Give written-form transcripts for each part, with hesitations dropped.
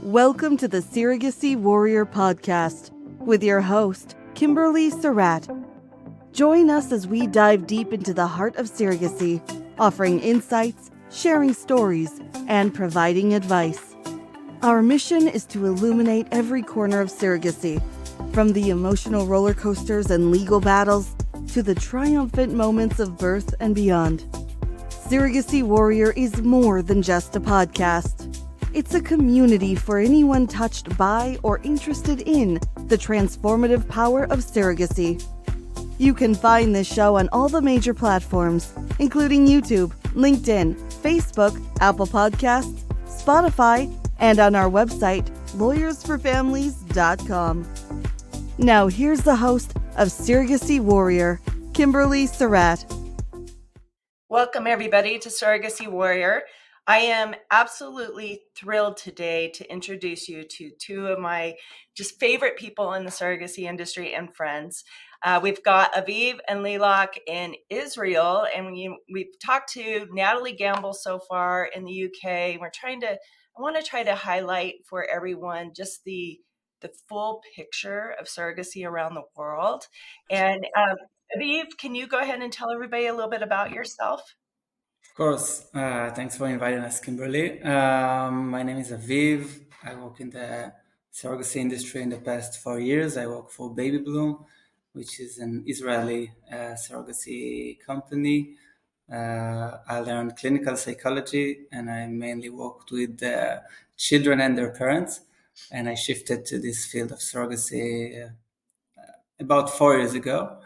Welcome to the Surrogacy Warrior podcast with your host, Kimberly Surratt. Join us as we dive deep into the heart of surrogacy, offering insights, sharing stories, and providing advice. Our mission is to illuminate every corner of surrogacy, from the emotional roller coasters and legal battles to the triumphant moments of birth and beyond. Surrogacy Warrior is more than just a podcast. It's a community for anyone touched by or interested in the transformative power of surrogacy. You can find this show on all the major platforms, including YouTube, LinkedIn, Facebook, Apple Podcasts, Spotify, and on our website, lawyersforfamilies.com. Now here's the host of Surrogacy Warrior, Kimberly Surratt. Welcome everybody to Surrogacy Warrior. I am absolutely thrilled today to introduce you to two of my just favorite people in the surrogacy industry and friends. We've got Aviv and Lilach in Israel, and we've talked to Natalie Gamble so far in the UK. I want to try to highlight for everyone just the full picture of surrogacy around the world. And Aviv, can you go ahead and tell everybody a little bit about yourself? Of course. Thanks for inviting us, Kimberly. My name is Aviv. I work in the surrogacy industry in the past 4 years. I work for BabyBloom, which is an Israeli surrogacy company. I learned clinical psychology, and I mainly worked with children and their parents. And I shifted to this field of surrogacy about 4 years ago.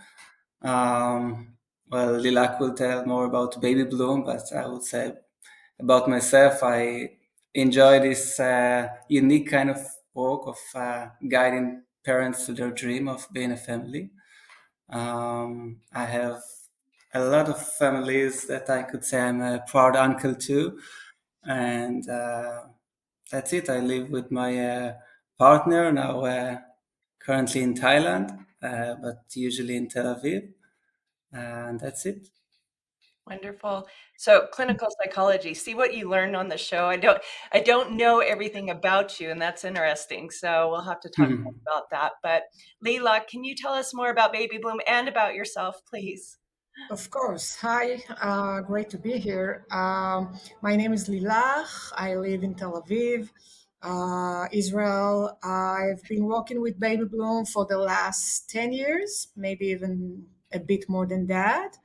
Well, Lilach will tell more about BabyBloom, but I would say about myself, I enjoy this unique kind of work of guiding parents to their dream of being a family. I have a lot of families that I could say I'm a proud uncle to, and that's it. I live with my partner now, currently in Thailand, but usually in Tel Aviv. And that's it. Wonderful. So clinical psychology, see what you learned on the show. I don't know everything about you, and that's interesting. So we'll have to talk more about that. But Leila, can you tell us more about BabyBloom and about yourself, please? Of course. Hi, great to be here. My name is Lilach. I live in Tel Aviv, Israel. I've been working with BabyBloom for the last 10 years, maybe even a bit more than that.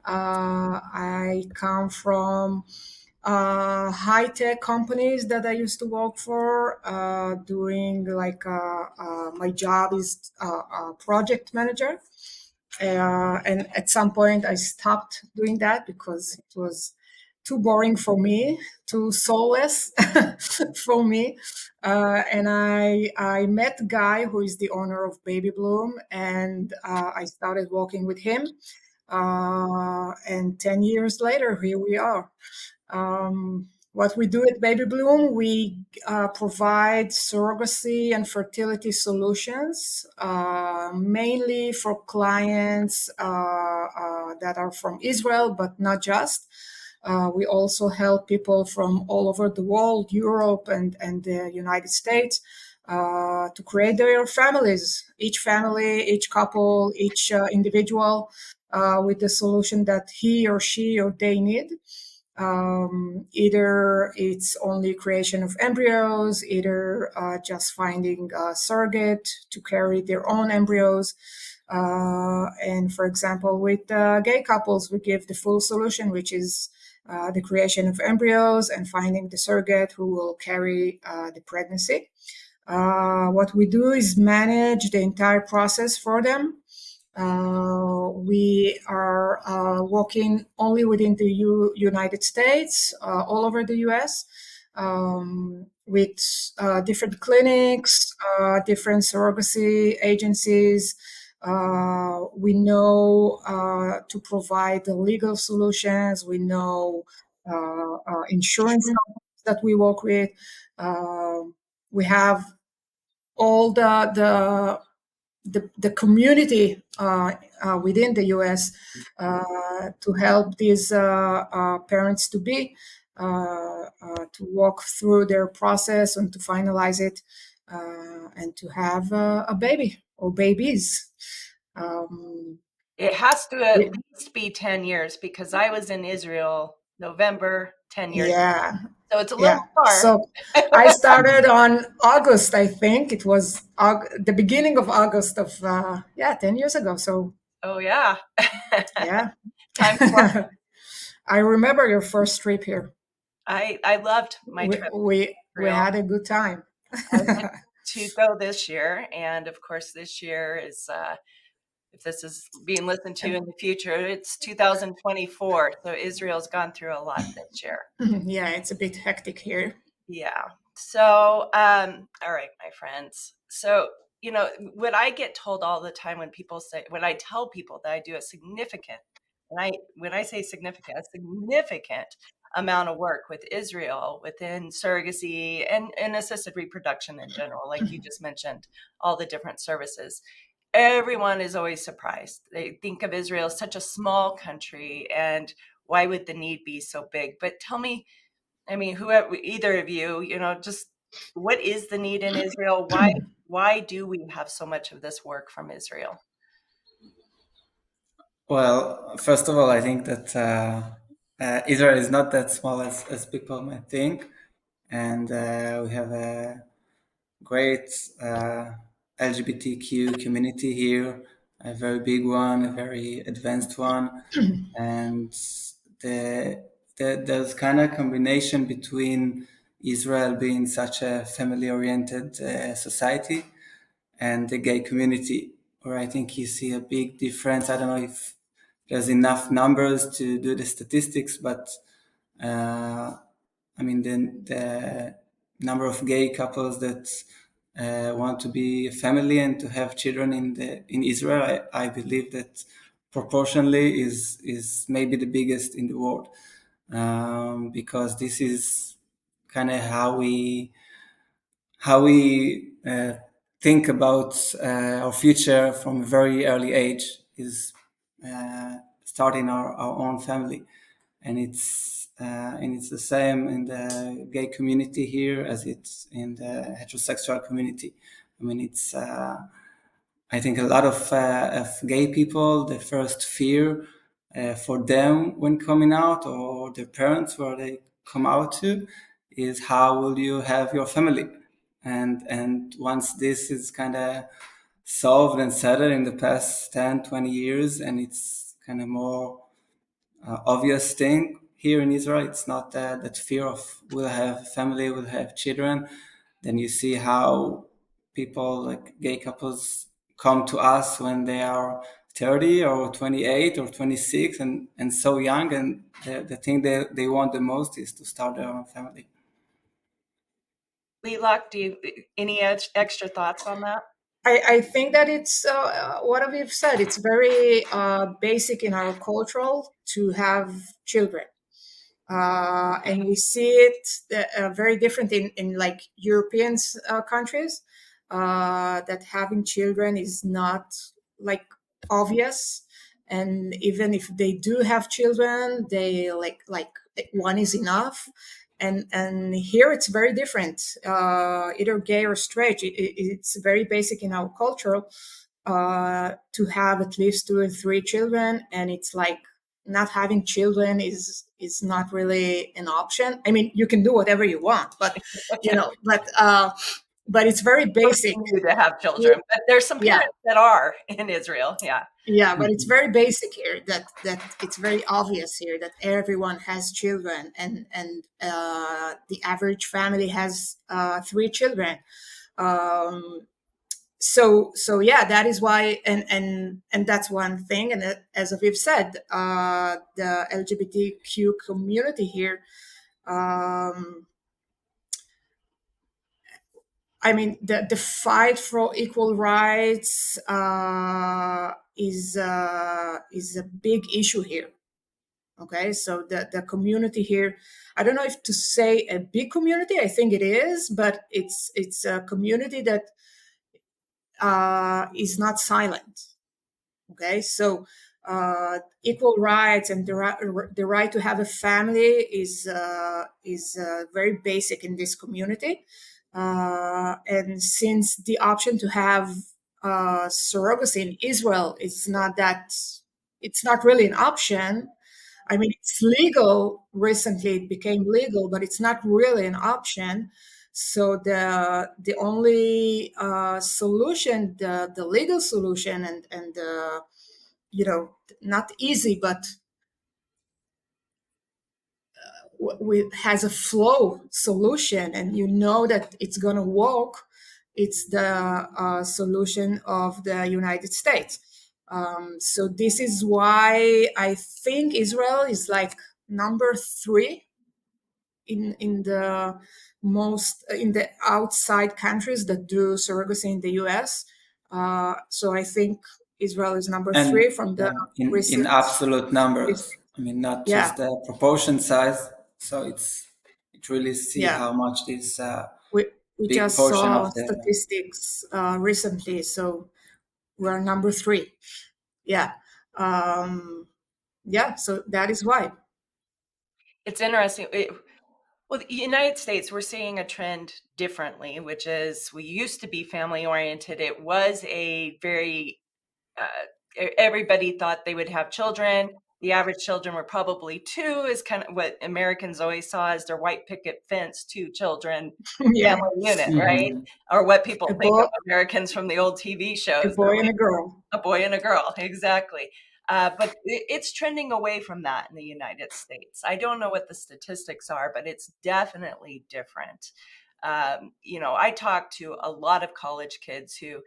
I come from high-tech companies that I used to work for, doing my job is project manager. And at some point I stopped doing that because it was too boring for me, too soulless for me. And I met a guy who is the owner of BabyBloom, and I started working with him. And 10 years later, here we are. What we do at BabyBloom, we provide surrogacy and fertility solutions, mainly for clients that are from Israel, but not just. We also help people from all over the world, Europe and the United States, to create their families, each family, each couple, each individual, with the solution that he or she or they need. Either it's only creation of embryos, either just finding a surrogate to carry their own embryos. And for example, with gay couples, we give the full solution, which is the creation of embryos and finding the surrogate who will carry the pregnancy. What we do is manage the entire process for them. We are working only within the United States, all over the US, with different clinics, different surrogacy agencies. We know to provide the legal solutions. We know insurance that we work with. We have all the community within the US to help these parents to be to walk through their process and to finalize it, and to have a baby or babies. It has to at It- least be 10 years because I was in Israel November 10 years. yeah, So it's a yeah. little far. So I started on August, I think it was the beginning of August of 10 years ago. So Oh, yeah. yeah. Time flies. I remember your first trip here. I loved my We trip to we Israel. had a good time. I get to go this year, and of course, this year is if this is being listened to in the future, it's 2024. So Israel's gone through a lot this year. Yeah, it's a bit hectic here. Yeah. So, all right, my friends. So, what I get told all the time when I tell people that I do a significant, when I say significant, a significant amount of work with Israel within surrogacy and assisted reproduction in general, like you just mentioned, all the different services. Everyone is always surprised. They think of Israel as such a small country, and why would the need be so big? But tell me, I mean, whoever, either of you, just what is the need in Israel? Why do we have so much of this work from Israel? Well, first of all, I think that Israel is not that small as people might think, and we have a great LGBTQ community here, a very big one, a very advanced one, and there's kind of combination between Israel being such a family-oriented society and the gay community, where I think you see a big difference. I don't know if there's enough numbers to do the statistics, but I mean the number of gay couples that want to be a family and to have children in Israel, I believe that proportionally is maybe the biggest in the world, because this is kind of how we think about our future from a very early age is starting our own family, and it's the same in the gay community here as it's in the heterosexual community. I mean, it's I think a lot of gay people, the first fear for them when coming out, or their parents where they come out to, is how will you have your family? And once this is kind of solved and settled in the past 10, 20 years, and it's kind of more obvious thing here in Israel, it's not that fear of will have family, will have children. Then you see how people like gay couples come to us when they are 30 or 28 or 26 and so young, and the thing they want the most is to start their own family. Lilach, any extra thoughts on that? I think that it's what Aviv said. It's very basic in our cultural to have children. And we see it very different in like European countries, that having children is not like obvious, and even if they do have children, they like one is enough. And here it's very different, either gay or straight. It's very basic in our culture to have at least 2 or 3 children, and it's like not having children is not really an option. I mean, you can do whatever you want, but but it's very basic. You to have children, but there's some Yeah, parents that are in Israel. Yeah. yeah, but it's very basic here, that it's very obvious here that everyone has children, and the average family has 3 children. Um, so yeah, that is why, and that's one thing. And as Aviv said, the LGBTQ community here, I mean, the fight for equal rights is a big issue here. Okay, so the community here, I don't know if to say a big community, I think it is, but it's a community that is not silent. Okay, so equal rights and the right to have a family is very basic in this community. And since the option to have surrogacy in Israel is not that, it's not really an option. I mean, it's legal. Recently, it became legal, but it's not really an option. So the only solution, the legal solution, and not easy, but has a flow solution, and you know that it's going to work. It's the solution of the United States. So this is why I think Israel is like number three in the most in the outside countries that do surrogacy in the US. So I think Israel is number three And from the in recent. absolute numbers, I mean, not Yeah, just the proportion size. So it really see yeah. how much this We we big just portion saw of the statistics recently, so we're number three. Yeah, yeah. So that is why. It's interesting. Well, the United States, we're seeing a trend differently, which is we used to be family oriented. It was a very, everybody thought they would have children. The average children were probably two, is kind of what Americans always saw as their white picket fence, two children, Yeah, family unit, right? Mhm. Or what people a think boy, of Americans from the old TV a shows. boy and a girl. A boy and a girl, exactly. But it's trending away from that in the United States. I don't know what the statistics are, but it's definitely different. I talk to a lot of college kids who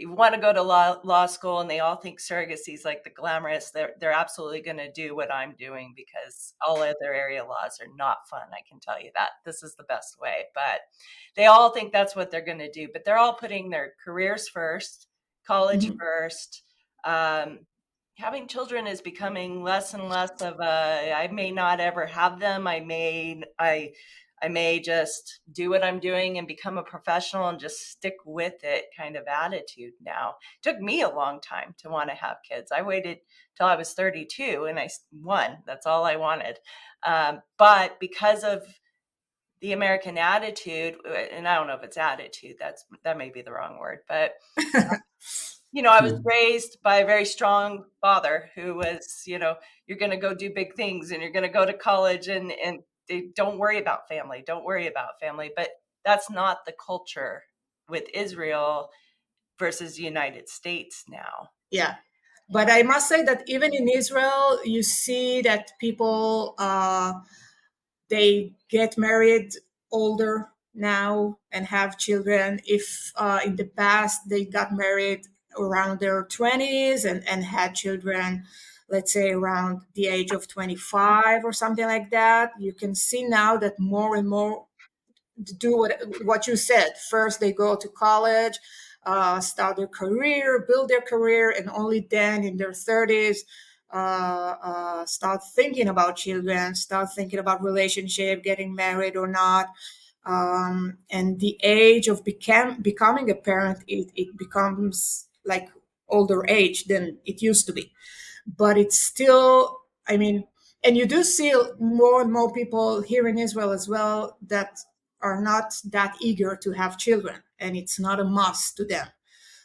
want to go to law school, and they all think surrogacy is like the glamorous. They're absolutely going to do what I'm doing because all other area laws are not fun. I can tell you that. This is the best way. But they all think that's what they're going to do. But they're all putting their careers first, college Mhm. first. Um, Having children is becoming less and less of a I may not ever have them. I may just do what I'm doing and become a professional and just stick with it kind of attitude now. It took me a long time to want to have kids. I waited till I was 32 and I won. That's all I wanted. But because of the American attitude, and I don't know if it's attitude, that may be the wrong word, but I was raised by a very strong father who was, you're going to go do big things and you're going to go to college and they don't worry about family. Don't worry about family. But that's not the culture with Israel versus the United States now. Yeah, but I must say that even in Israel, you see that people they get married older now and have children. If in the past they got married around their 20s and had children, let's say around the age of 25 or something like that, you can see now that more and more do what you said. First, they go to college, start their career, build their career, and only then in their 30s start thinking about children, start thinking about relationship, getting married or not. And the age of becoming a parent, it becomes like older age than it used to be. But it's still, I mean, and you do see more and more people here in Israel as well that are not that eager to have children, and it's not a must to them.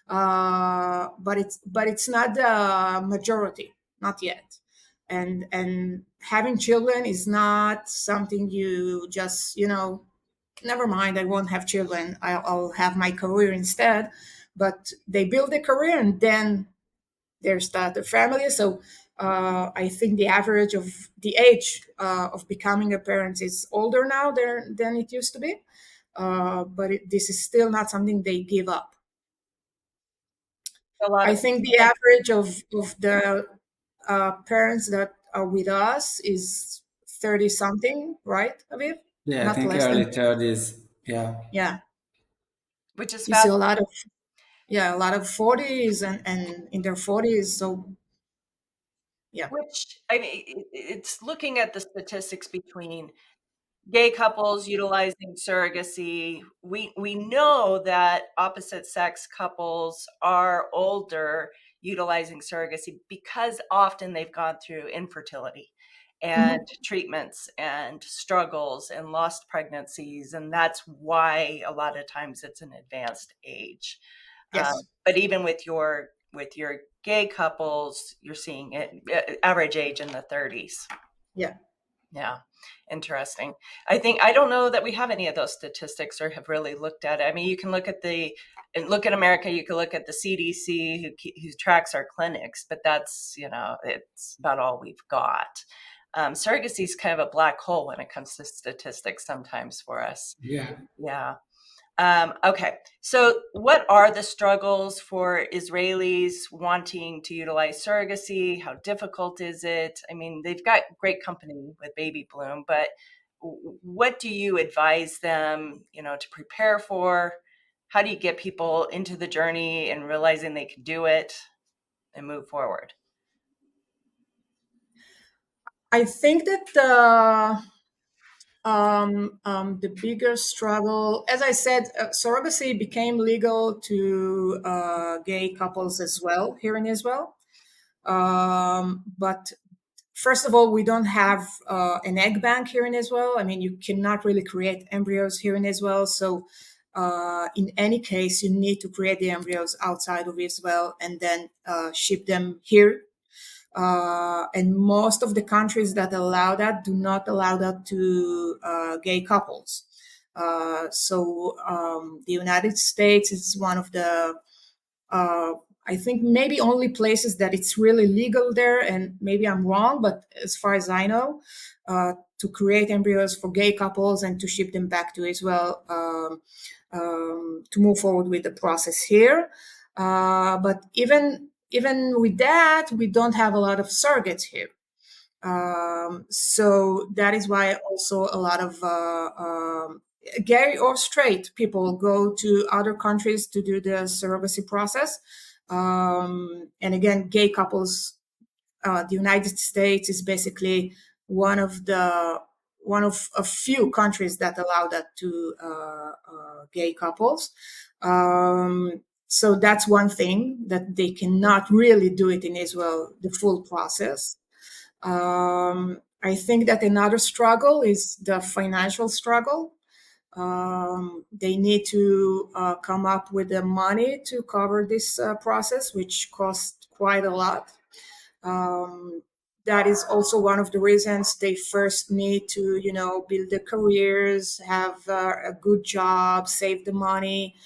But it's not the majority, not yet. And having children is not something you just never mind. I won't have children. I'll have my career instead. But they build a career and then there's the family. So I think the average of the age of becoming a parent is older now than it used to be. But this is still not something they give up. A lot I of think the average of the parents that are with us is 30 something, right, Aviv? Yeah, I Not think less than. early 30s. Yeah. Yeah, which is you see fast. a lot of 40s and in their 40s. So yeah. Which I mean, it's looking at the statistics between gay couples utilizing surrogacy. We know that opposite sex couples are older utilizing surrogacy because often they've gone through infertility and treatments and struggles and lost pregnancies, and that's why a lot of times it's an advanced age. Yes. But even with your gay couples, you're seeing it average age in the 30s. Yeah. Yeah, interesting. I don't know that we have any of those statistics or have really looked at it. I mean, you can look at America. You can look at the CDC who tracks our clinics, but that's it's about all we've got. Surrogacy is kind of a black hole when it comes to statistics sometimes for us. Yeah. Yeah. Okay, so what are the struggles for Israelis wanting to utilize surrogacy? How difficult is it? I mean, they've got great company with BabyBloom, but what do you advise them, to prepare for? How do you get people into the journey and realizing they can do it and move forward? I think that the bigger struggle, as I said, surrogacy became legal to gay couples as well here in Israel. But first of all, we don't have an egg bank here in Israel. I mean, you cannot really create embryos here in Israel. So, in any case, you need to create the embryos outside of Israel and then ship them here. And most of the countries that allow that do not allow that to gay couples. The United States is one of the I think maybe only places that it's really legal there, and maybe I'm wrong, but as far as I know, to create embryos for gay couples and to ship them back to Israel to move forward with the process here. But even with that, we don't have a lot of surrogates here. So that is why also a lot of gay or straight people go to other countries to do the surrogacy process. And again, gay couples, the United States is basically one of a few countries that allow that to gay couples. So that's one thing, that they cannot really do it in Israel, the full process. I think that another struggle is the financial struggle. They need to come up with the money to cover this process, which costs quite a lot. That is also one of the reasons they first need to, build their careers, have a good job, save the money.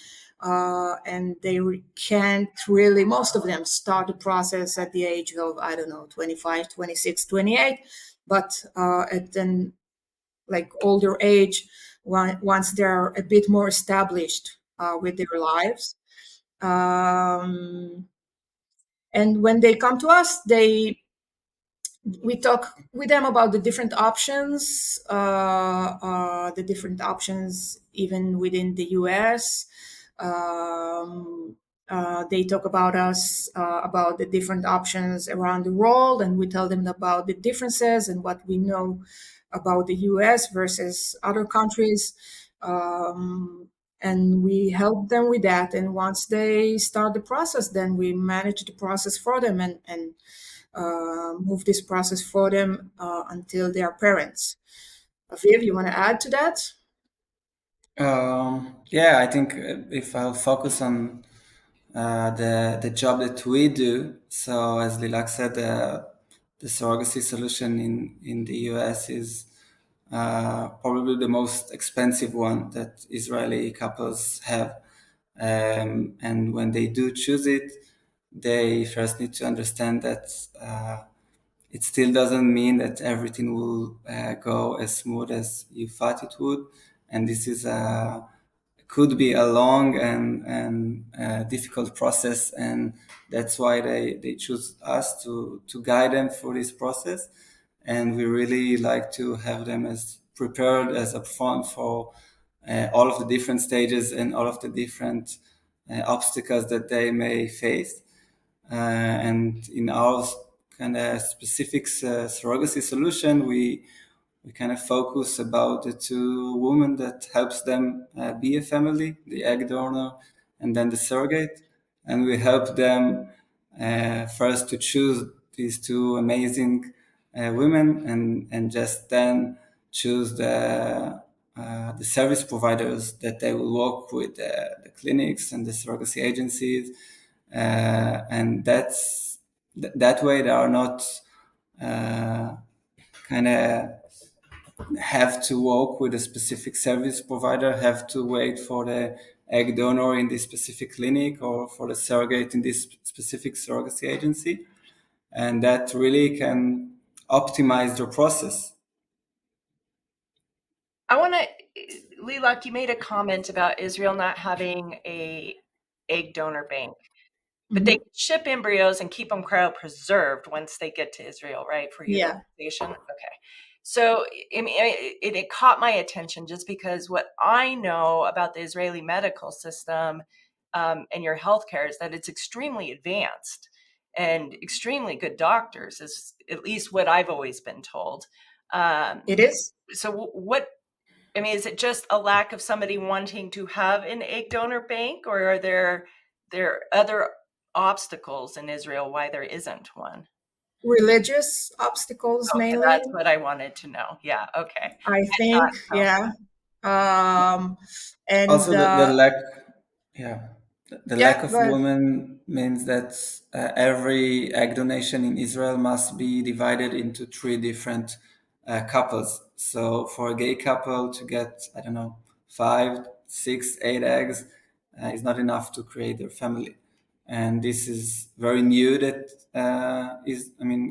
And they can't really, most of them start the process at the age of, I don't know, 25, 26, 28. But at an older age, once they're a bit more established with their lives. And when they come to us, we talk with them about the different options, even within the US. They talk about us, about the different options around the world, and we tell them about the differences and what we know about the US versus other countries. And we help them with that. And once they start the process, then we manage the process for them and move this process for them until they are parents. Aviv, you want to add to that? Yeah, I think if I'll focus on the job that we do, so as Lilach said, the surrogacy solution in the US is probably the most expensive one that Israeli couples have. And when they do choose it, they first need to understand that it still doesn't mean that everything will go as smooth as you thought it would. And this is could be a long and difficult process, and that's why they choose us to guide them through this process. And we really like to have them as prepared as upfront for all of the different stages and all of the different obstacles that they may face. And in our kind of specific surrogacy solution, we kind of focus about the two women that helps them be a family, the egg donor and then the surrogate. And we help them first to choose these two amazing women, and just then choose the service providers that they will work with, the clinics and the surrogacy agencies, and that way they are not kind of have to work with a specific service provider, have to wait for the egg donor in this specific clinic or for the surrogate in this specific surrogacy agency. And that really can optimize the process. I want to, Lilach, you made a comment about Israel not having a egg donor bank, but they ship embryos and keep them cryopreserved once they get to Israel, right, for Yeah. utilization? Okay. So, I mean, it caught my attention just because what I know about the Israeli medical system and your healthcare is that it's extremely advanced and extremely good doctors, is at least what I've always been told. It is. So I mean, is it just a lack of somebody wanting to have an egg donor bank, or are there other obstacles in Israel why there isn't one? Religious obstacles Okay, mainly, that's what I wanted to know. Yeah, okay. I I think. thought so. Yeah. And Also, the lack, yeah, the lack yeah, of go ahead. women means that every egg donation in Israel must be divided into three different couples. So for a gay couple to get, I don't know, 5, 6, 8 eggs is not enough to create their family. And this is very new that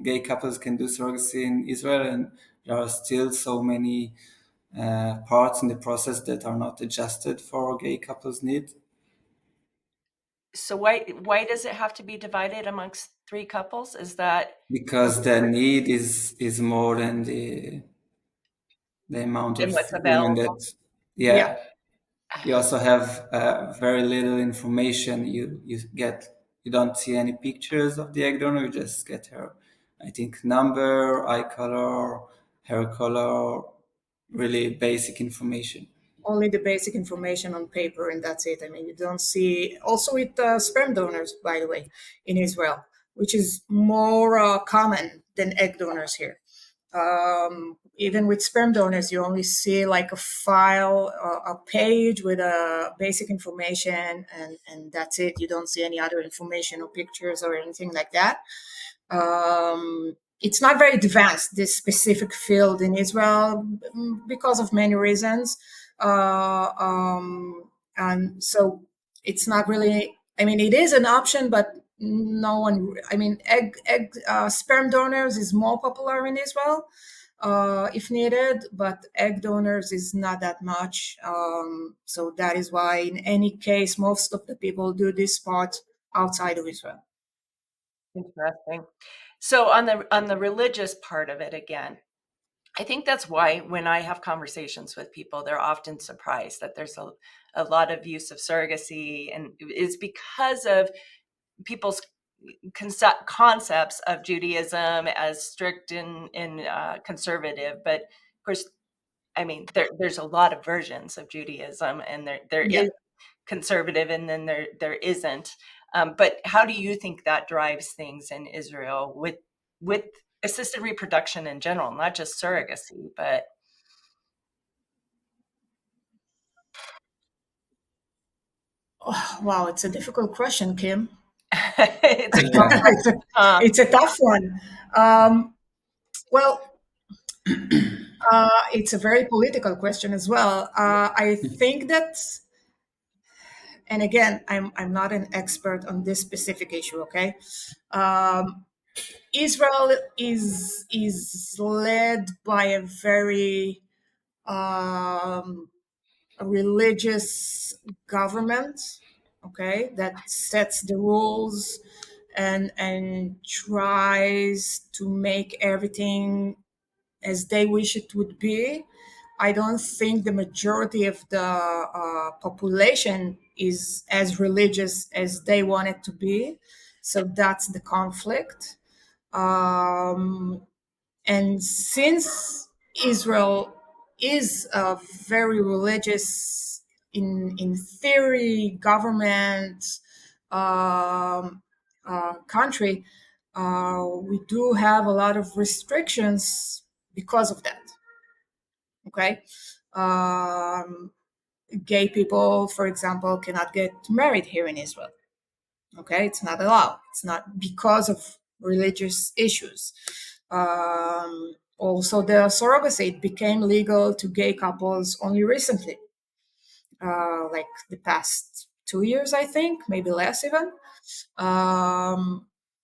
gay couples can do surrogacy in Israel, and there are still so many parts in the process that are not adjusted for gay couples' needs. So why does it have to be divided amongst three couples? Is that Because the need is more than the amount of what's women available? that, Yeah. yeah. You also have very little information. You don't see any pictures of the egg donor. You just get her, I think, number, eye color, hair color, really basic information. Only the basic information on paper, and that's it. I mean, you don't see. Also, with sperm donors, by the way, in Israel, which is more common than egg donors here. Even with sperm donors, you only see like a file, a page with basic information, and that's it. You don't see any other information or pictures or anything like that. It's not very advanced, this specific field in Israel, because of many reasons. And so it's not really, I mean, it is an option, but no one, I mean, sperm donors is more popular in Israel, if needed, but egg donors is not that much. So that is why, in any case, most of the people do this part outside of Israel. Interesting. So on the religious part of it again, I think that's why when I have conversations with people, they're often surprised that there's a lot of use of surrogacy, and it's because of people's concepts of Judaism as strict and conservative. But of course, I mean, there's a lot of versions of Judaism, and there Yeah. is conservative, and then there isn't. But how do you think that drives things in Israel with assisted reproduction in general, not just surrogacy, but Oh, wow, it's a difficult question, Kim. it's a Yeah. it's, a, it's a tough one. Well, it's a very political question as well. I think that, and again, I'm not an expert on this specific issue. Okay, Israel is led by a very a religious government, okay, that sets the rules and tries to make everything as they wish it would be. I don't think the majority of the population is as religious as they want it to be. So that's the conflict. Um, and since Israel is a very religious, in theory, government, um, country, we do have a lot of restrictions because of that. Okay. Gay people, for example, cannot get married here in Israel. Okay, it's not allowed. It's not because of religious issues. Also, the surrogacy, it became legal to gay couples only recently, like the past 2 years, I think, maybe less even.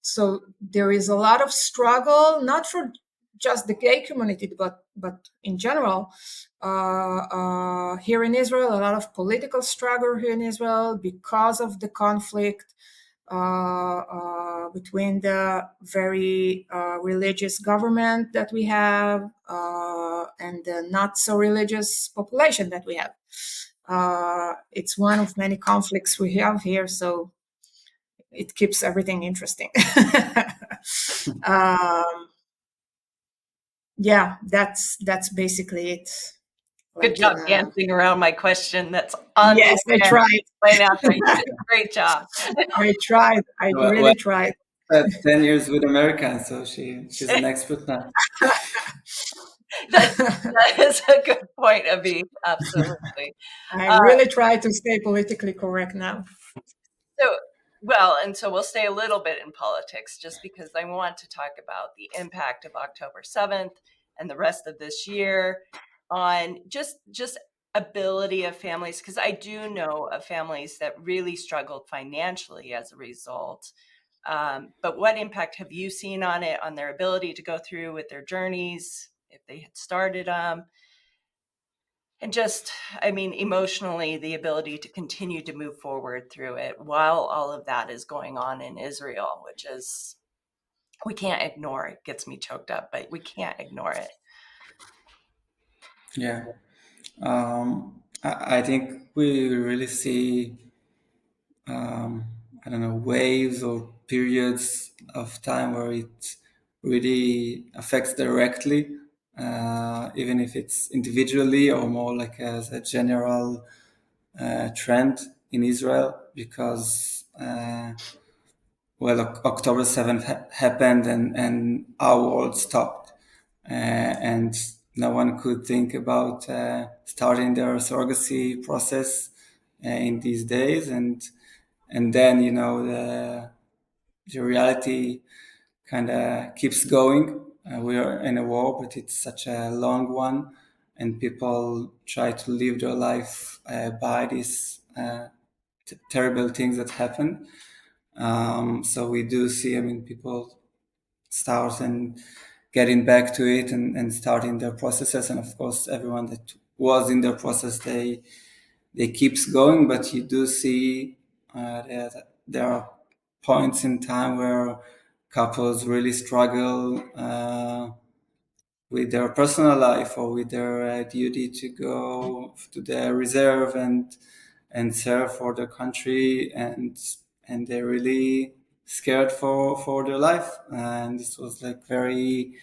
So there is a lot of struggle, not for just the gay community, but in general, here in Israel, a lot of political struggle here in Israel because of the conflict between the very religious government that we have and the not so religious population that we have. It's one of many conflicts we have here, so it keeps everything interesting. Yeah, that's basically it. Good job dancing around my question. That's on yes, I tried. Plain answer. You did a great job. I tried. I really tried. 10 years with Americans, so she's an expert now. That is a good point, Aviv. Absolutely. I really try to stay politically correct now. So we'll stay a little bit in politics just because I want to talk about the impact of October 7th and the rest of this year on just ability of families, because I do know of families that really struggled financially as a result. But what impact have you seen on it, on their ability to go through with their journeys, if they had started them? And just, I mean, emotionally, the ability to continue to move forward through it while all of that is going on in Israel, which is, we can't ignore. It gets me choked up, but we can't ignore it. Yeah. I think we really see, I don't know, waves or periods of time where it really affects directly, even if it's individually or more like as a general trend in Israel, because October 7th happened and our world stopped, and no one could think about starting their surrogacy process in these days, and then the reality kind of keeps going. We are in a war, but it's such a long one, and people try to live their life by these terrible things that happen. So we do see, I mean, people start and getting back to it and starting their processes. And of course, everyone that was in their process, they keeps going, but you do see there are points in time where couples really struggle with their personal life or with their duty to go to the reserve and serve for the country, and they're really scared for their life, and this was like very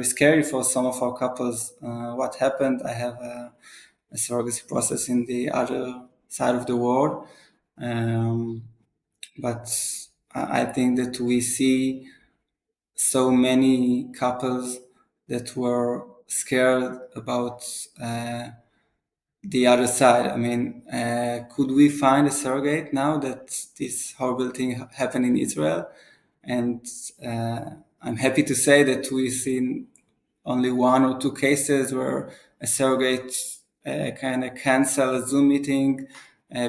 scary for some of our couples. What happened? I have a surrogacy process in the other side of the world, but I think that we see so many couples that were scared about the other side. I mean, could we find a surrogate now that this horrible thing happened in Israel? And I'm happy to say that we've seen only 1 or 2 cases where a surrogate kind of canceled a Zoom meeting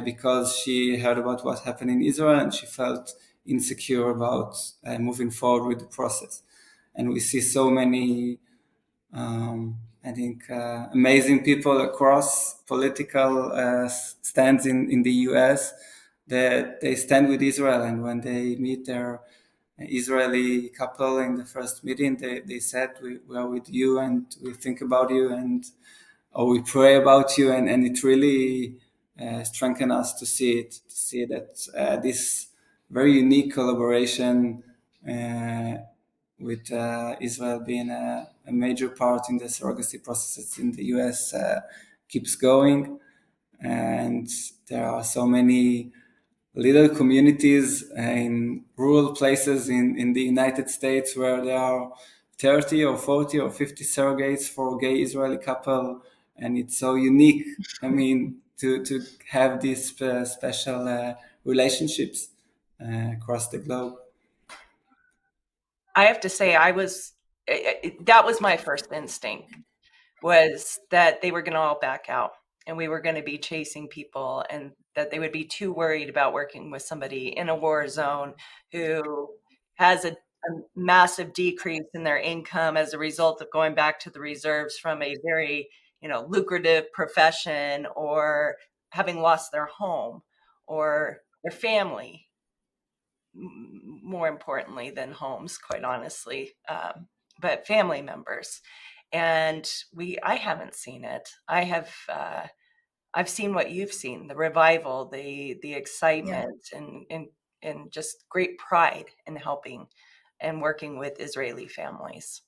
because she heard about what happened in Israel and she felt insecure about moving forward with the process. And we see so many, I think, amazing people across political stands in the US that they stand with Israel. And when they meet their Israeli couple in the first meeting, they said, we are with you and we think about you or we pray about you. And it really strengthened us to see that this very unique collaboration with Israel being a major part in the surrogacy processes in the US keeps going. And there are so many little communities in rural places in the United States where there are 30 or 40 or 50 surrogates for gay Israeli couple, and it's so unique. I mean, to have these special relationships across the globe. I have to say, that was my first instinct, was that they were going to all back out and we were going to be chasing people, and that they would be too worried about working with somebody in a war zone who has a massive decrease in their income as a result of going back to the reserves from a very, lucrative profession, or having lost their home or their family, more importantly than homes, quite honestly, but family members. And I haven't seen it. I've seen what you've seen, the revival, the Yeah. excitement, and just great pride in helping and working with Israeli families.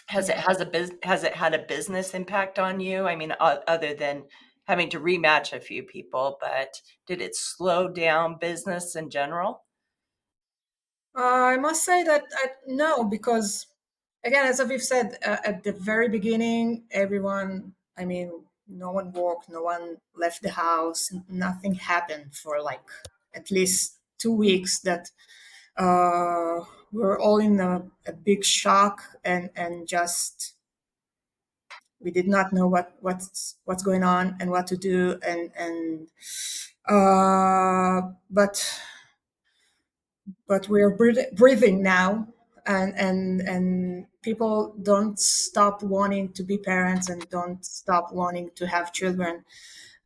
Has Yeah. it had a business impact on you? I mean, other than having to rematch a few people, but did it slow down business in general? I must say that no, because again, as Aviv said, at the very beginning, everyone, I mean, no one worked, no one left the house, nothing happened for like at least 2 weeks that we're all in a big shock, and just we did not know what's going on and what to do, and but we're breathing now, and people don't stop wanting to be parents and don't stop wanting to have children,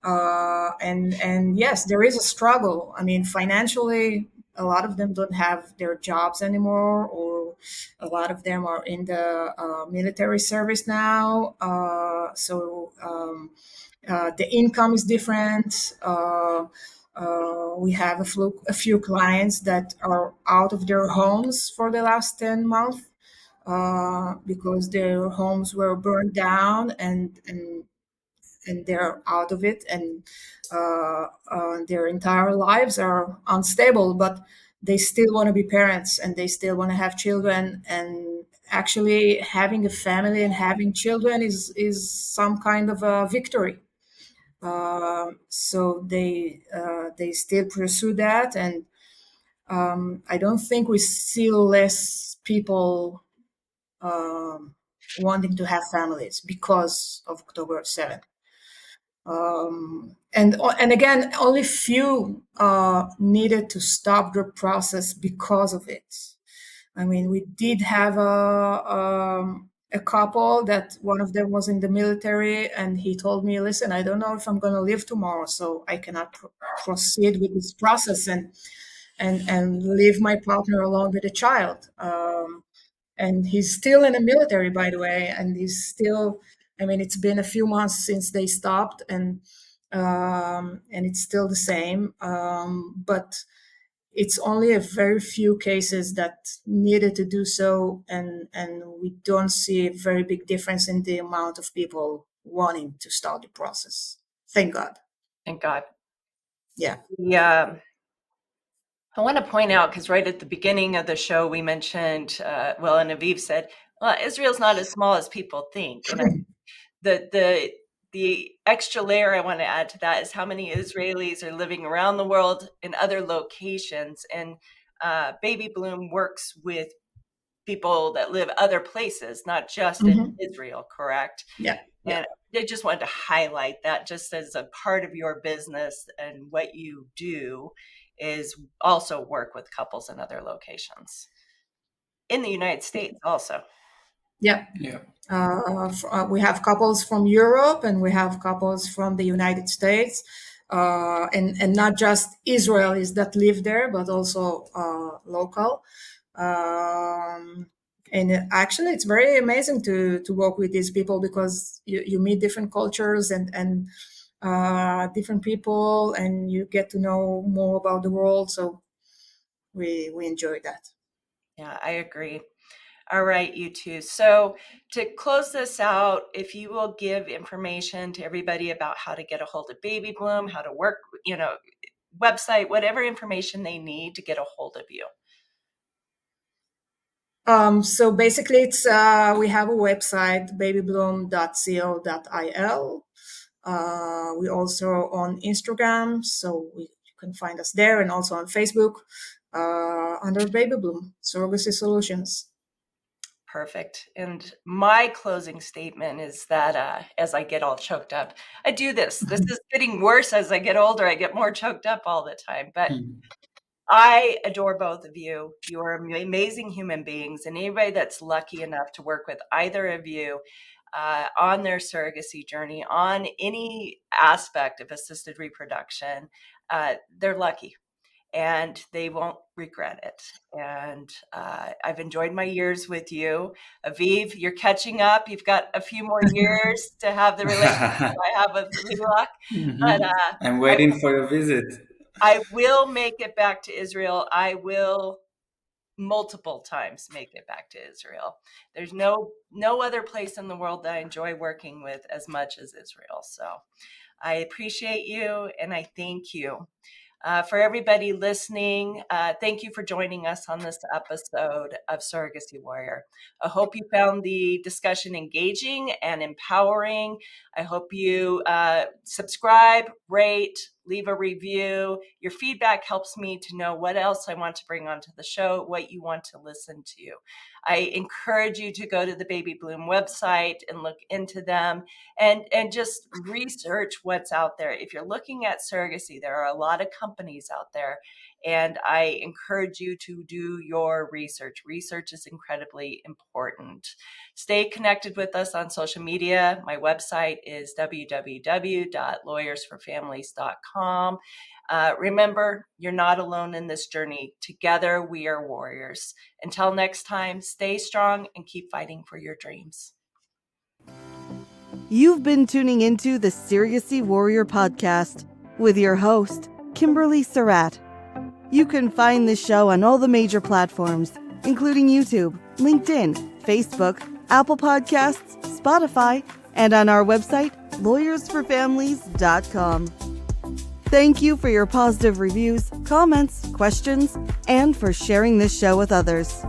and yes, there is a struggle. I mean, financially, a lot of them don't have their jobs anymore, or a lot of them are in the military service now, the income is different. We have a few clients that are out of their homes for the last 10 months because their homes were burned down, and they're out of it, and their entire lives are unstable, but they still want to be parents and they still want to have children. And actually having a family and having children is some kind of a victory. So they still pursue that, and I don't think we see less people wanting to have families because of October 7th. And again, only few needed to stop the process because of it. I mean, we did have a couple that one of them was in the military, and he told me, "Listen, I don't know if I'm going to live tomorrow, so I cannot proceed with this process and leave my partner along with a child." And he's still in the military, by the way, and he's still. I mean, it's been a few months since they stopped, and it's still the same. But it's only a very few cases that needed to do so, and we don't see a very big difference in the amount of people wanting to start the process. Thank God. Thank God. Yeah. Yeah. I want to point out, because right at the beginning of the show, we mentioned, and Aviv said, well, Israel's not as small as people think. And the extra layer I want to add to that is how many Israelis are living around the world in other locations. And BabyBloom works with people that live other places, not just in Israel, correct? Yeah. And I just wanted to highlight that, just as a part of your business and what you do is also work with couples in other locations in the United States also. Yeah. Yeah. We have couples from Europe and we have couples from the United States, and not just Israelis that live there, but also local. And actually, it's very amazing to work with these people because you meet different cultures and different people, and you get to know more about the world. So we enjoy that. Yeah, I agree. All right, you two. So to close this out, if you will give information to everybody about how to get a hold of BabyBloom, how to work, website, whatever information they need to get a hold of you. So basically, it's we have a website, babybloom.co.il. We also on Instagram, so you can find us there, and also on Facebook under BabyBloom Surrogacy Solutions. Perfect. And my closing statement is that as I get all choked up, I do this. This is getting worse as I get older. I get more choked up all the time. But I adore both of you. You are amazing human beings. And anybody that's lucky enough to work with either of you on their surrogacy journey, on any aspect of assisted reproduction, they're lucky. And they won't regret it. And I've enjoyed my years with you. Aviv, you're catching up. You've got a few more years to have the relationship I have with Lilach. But I'm waiting for your visit. I will make it back to Israel. I will multiple times make it back to Israel. There's no other place in the world that I enjoy working with as much as Israel. So I appreciate you and I thank you. For everybody listening, thank you for joining us on this episode of Surrogacy Warrior. I hope you found the discussion engaging and empowering. I hope you subscribe, rate, leave a review. Your feedback helps me to know what else I want to bring onto the show, what you want to listen to. I encourage you to go to the BabyBloom website and look into them and just research what's out there. If you're looking at surrogacy, there are a lot of companies out there, and I encourage you to do your research. Research is incredibly important. Stay connected with us on social media. My website is www.lawyersforfamilies.com. Remember, you're not alone in this journey. Together, we are warriors. Until next time, stay strong and keep fighting for your dreams. You've been tuning into the Surrogacy Warrior podcast with your host, Kimberly Surratt. You can find this show on all the major platforms, including YouTube, LinkedIn, Facebook, Apple Podcasts, Spotify, and on our website, lawyersforfamilies.com. Thank you for your positive reviews, comments, questions, and for sharing this show with others.